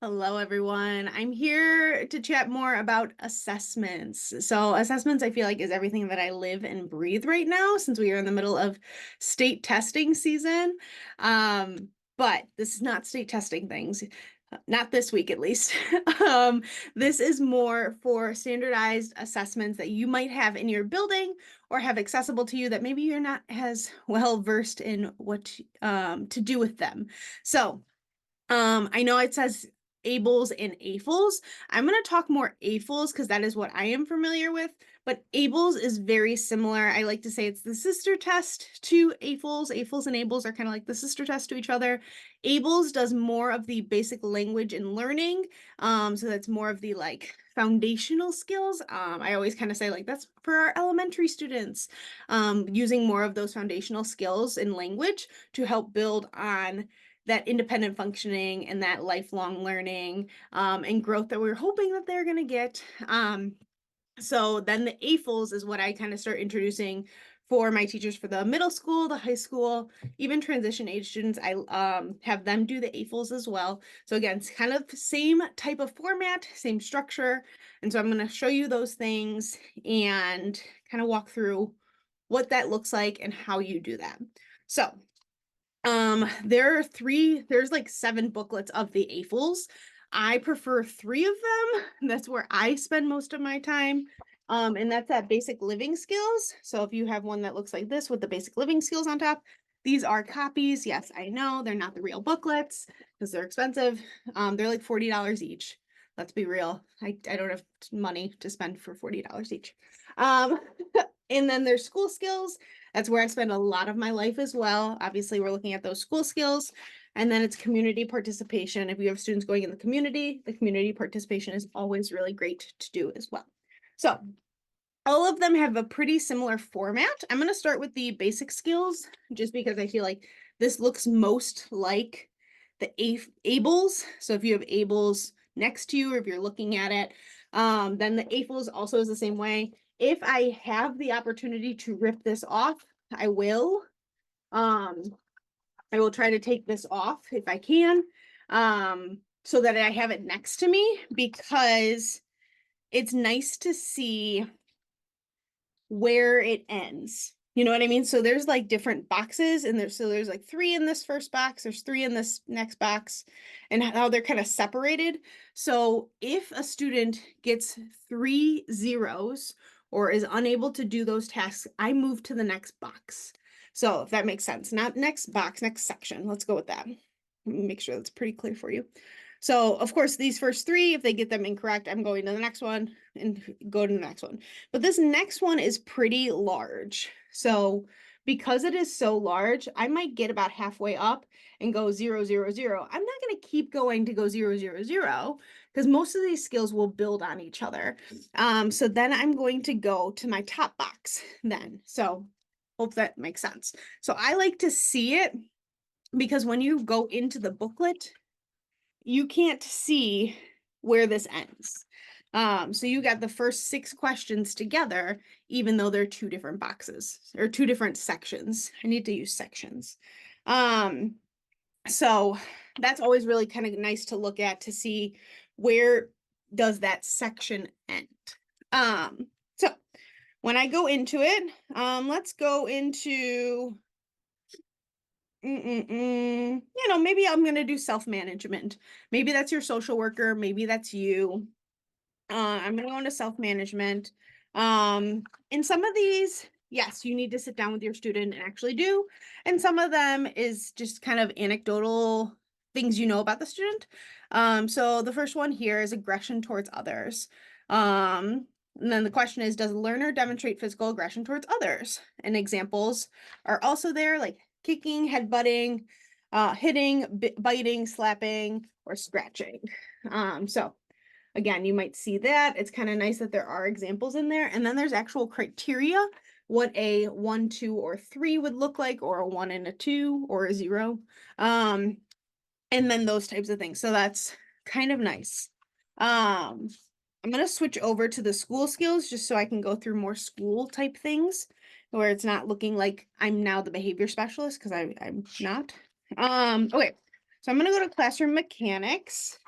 Hello, everyone. I'm here to chat more about assessments. So, assessments, I feel like, is everything that I live and breathe right now since we are in the middle of state testing season. But this is not state testing things, not this week at least. um, this is more for standardized assessments that you might have in your building or have accessible to you that maybe you're not as well versed in what to do with them. So, I know it says ABLLS and AFLS. I'm going to talk more AFLS because that is what I am familiar with, but ABLLS is very similar. I like to say it's the sister test to AFLS. AFLS and ABLLS are kind of like the sister test to each other. ABLLS does more of the basic language and learning. So that's more of the like foundational skills. I always kind of say like that's for our elementary students, using more of those foundational skills in language to help build on that independent functioning and that lifelong learning and growth that we're hoping that they're going to get. So then the AFLS is what I kind of start introducing for my teachers for the middle school, the high school, even transition age students. I have them do the AFLS as well. So again, it's kind of same type of format, same structure. And so I'm going to show you those things and kind of walk through what that looks like and how you do that. So there's like 7 booklets of the AFLS. I prefer 3 of them. That's where I spend most of my time. And that's that basic living skills. So if you have one that looks like this with the basic living skills on top, these are copies. Yes, I know they're not the real booklets because they're expensive. They're like $40 each. Let's be real. I don't have money to spend for $40 each. Um, and then there's school skills. That's where I spend a lot of my life as well. Obviously, we're looking at those school skills. And then it's community participation. If you have students going in the community participation is always really great to do as well. So all of them have a pretty similar format. I'm going to start with the basic skills just because I feel like this looks most like the ABLLS. So if you have ABLLS next to you or if you're looking at it, then the AFLS also is the same way. If I have the opportunity to rip this off, I will. Um, I will try to take this off if I can, so that I have it next to me because it's nice to see where it ends. You know what I mean? So there's like different boxes and there's like 3 in this first box, there's 3 in this next box, and how they're kind of separated. So if a student gets 3 zeros or is unable to do those tasks, I move to the next box. So if that makes sense, not next box, next section. Let's go with that. Make sure that's pretty clear for you. So of course, these first 3, if they get them incorrect, I'm going to the next one and go to the next one. But this next one is pretty large. So because it is so large, I might get about halfway up and go 0, 0, 0. I'm not going to keep going to go 0, 0, 0 because most of these skills will build on each other. So then I'm going to go to my top box then. So hope that makes sense. So I like to see it because when you go into the booklet, you can't see where this ends. So you got the first 6 questions together, even though they're 2 different boxes or 2 different sections. I need to use sections. So that's always really kind of nice to look at to see where does that section end. So when I go into it, let's go into maybe I'm going to do self-management. Maybe that's your social worker. Maybe that's you. I'm going to go into self-management. In some of these, yes, you need to sit down with your student and actually do. And some of them is just kind of anecdotal things you know about the student. So the first one here is aggression towards others. And then the question is, does a learner demonstrate physical aggression towards others? And examples are also there, like kicking, headbutting, hitting, biting, slapping, or scratching. So again, you might see that. It's kind of nice that there are examples in there. And then there's actual criteria, what a 1, 2, or 3 would look like, or a 1 and a 2, or a 0. And then those types of things. So that's kind of nice. I'm going to switch over to the school skills just so I can go through more school type things where it's not looking like I'm now the behavior specialist because I'm not. Okay, so I'm going to go to classroom mechanics.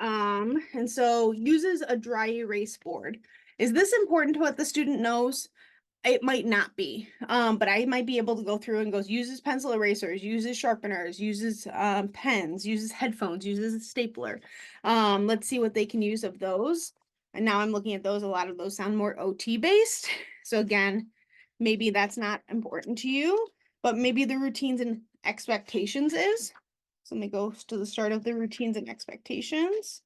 And so uses a dry erase board. Is this important to what the student knows? It might not be, but I might be able to go through and goes uses pencil erasers, uses sharpeners, uses pens, uses headphones, uses a stapler. Let's see what they can use of those. And now I'm looking at those. A lot of those sound more OT based. So again, maybe that's not important to you, but maybe the routines and expectations is. So let me go to the start of the routines and expectations.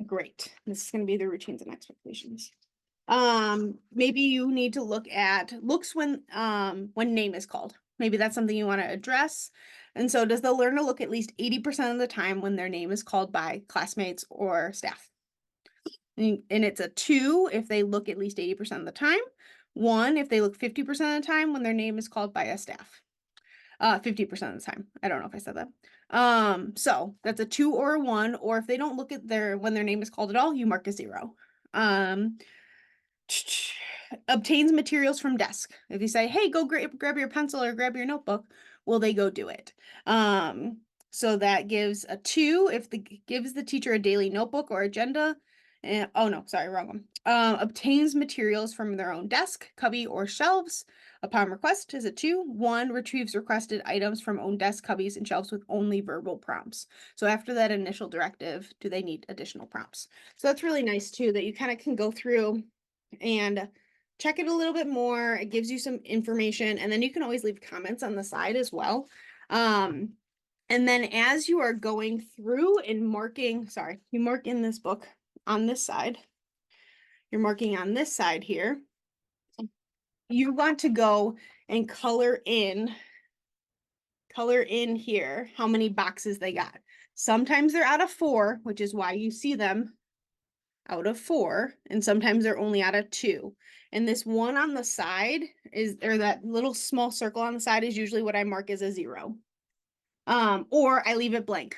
Great. This is going to be the routines and expectations. Maybe you need to look at looks when name is called. Maybe that's something you want to address. And so does the learner look at least 80% of the time when their name is called by classmates or staff? And it's a 2 if they look at least 80% of the time. 1 if they look 50% of the time when their name is called by a staff. 50% of the time. I don't know if I said that. So that's a 2 or a 1, or if they don't look at when their name is called at all, you mark a 0. Obtains materials from desk. If you say, hey, go grab your pencil or grab your notebook, will they go do it? So that gives a 2 if gives the teacher a daily notebook or agenda. And oh no, sorry, wrong one. Obtains materials from their own desk, cubby, or shelves upon request is a 2. 1 retrieves requested items from own desk, cubbies, and shelves with only verbal prompts. So after that initial directive, do they need additional prompts? So that's really nice too, that you kind of can go through and check it a little bit more. It gives you some information, and then you can always leave comments on the side as well. And then as you are going through and marking, you mark in this book on this side. You're marking on this side here. You want to go and color in here how many boxes they got. Sometimes they're out of 4, which is why you see them out of 4, and sometimes they're only out of 2. And this one on the side or that little small circle on the side is usually what I mark as a 0. Or I leave it blank.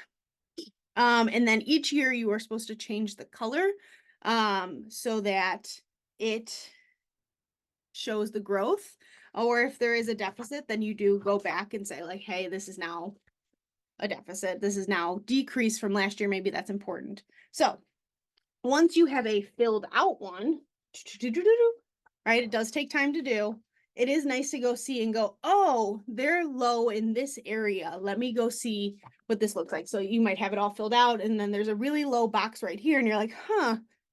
And then each year you are supposed to change the color so that it shows the growth. Or if there is a deficit, then you do go back and say like, hey, this is now a deficit. This is now decreased from last year. Maybe that's important. So once you have a filled out one, right, it does take time to do. It is nice to go see and go, oh, they're low in this area. Let me go see what this looks like. So you might have it all filled out, and then there's a really low box right here, and you're like,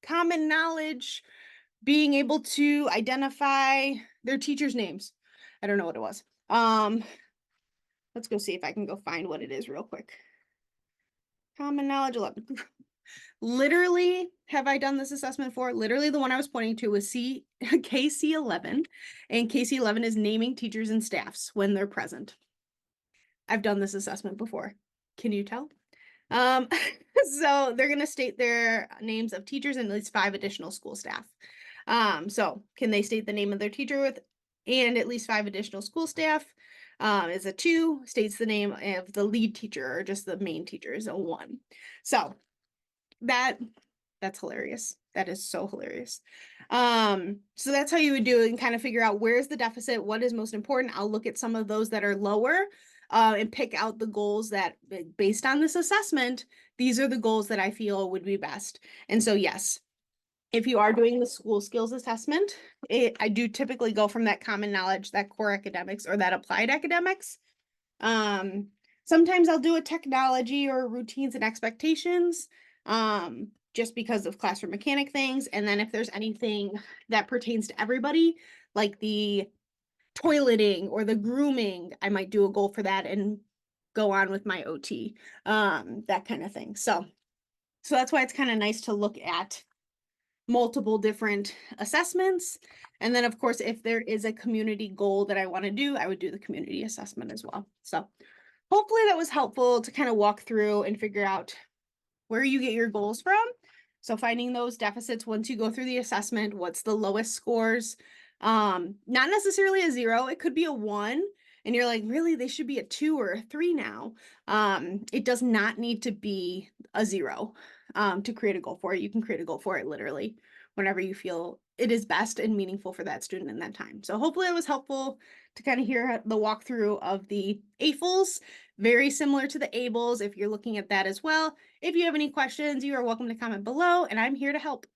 common knowledge, being able to identify their teachers' names. I don't know what it was. Let's go see if I can go find what it is real quick. Common knowledge 11. Literally, have I done this assessment for? Literally, the one I was pointing to was KC11, and KC11 is naming teachers and staffs when they're present. I've done this assessment before. Can you tell? So they're going to state their names of teachers and at least 5 additional school staff. So can they state the name of their teacher and at least 5 additional school staff? Is a 2, states the name of the lead teacher or just the main teacher is a 1. So that's hilarious. That is so hilarious. So that's how you would do it and kind of figure out where's the deficit, what is most important. I'll look at some of those that are lower and pick out the goals that based on this assessment, these are the goals that I feel would be best. And so, yes, if you are doing the school skills assessment, I do typically go from that common knowledge, that core academics, or that applied academics. Sometimes I'll do a technology or routines and expectations, just because of classroom mechanic things. And then if there's anything that pertains to everybody, like the toileting or the grooming, I might do a goal for that and go on with my OT, that kind of thing. So that's why it's kind of nice to look at multiple different assessments. And then of course, if there is a community goal that I want to do, I would do the community assessment as well. So hopefully that was helpful to kind of walk through and figure out where you get your goals from. So finding those deficits once you go through the assessment, what's the lowest scores? Not necessarily a 0, it could be a 1. And you're like, really, they should be a 2 or a 3 now. It does not need to be a 0 to create a goal for it. You can create a goal for it literally whenever you feel it is best and meaningful for that student in that time. So hopefully it was helpful to kind of hear the walkthrough of the AFLS, very similar to the ABLLS if you're looking at that as well. If you have any questions, you are welcome to comment below, and I'm here to help.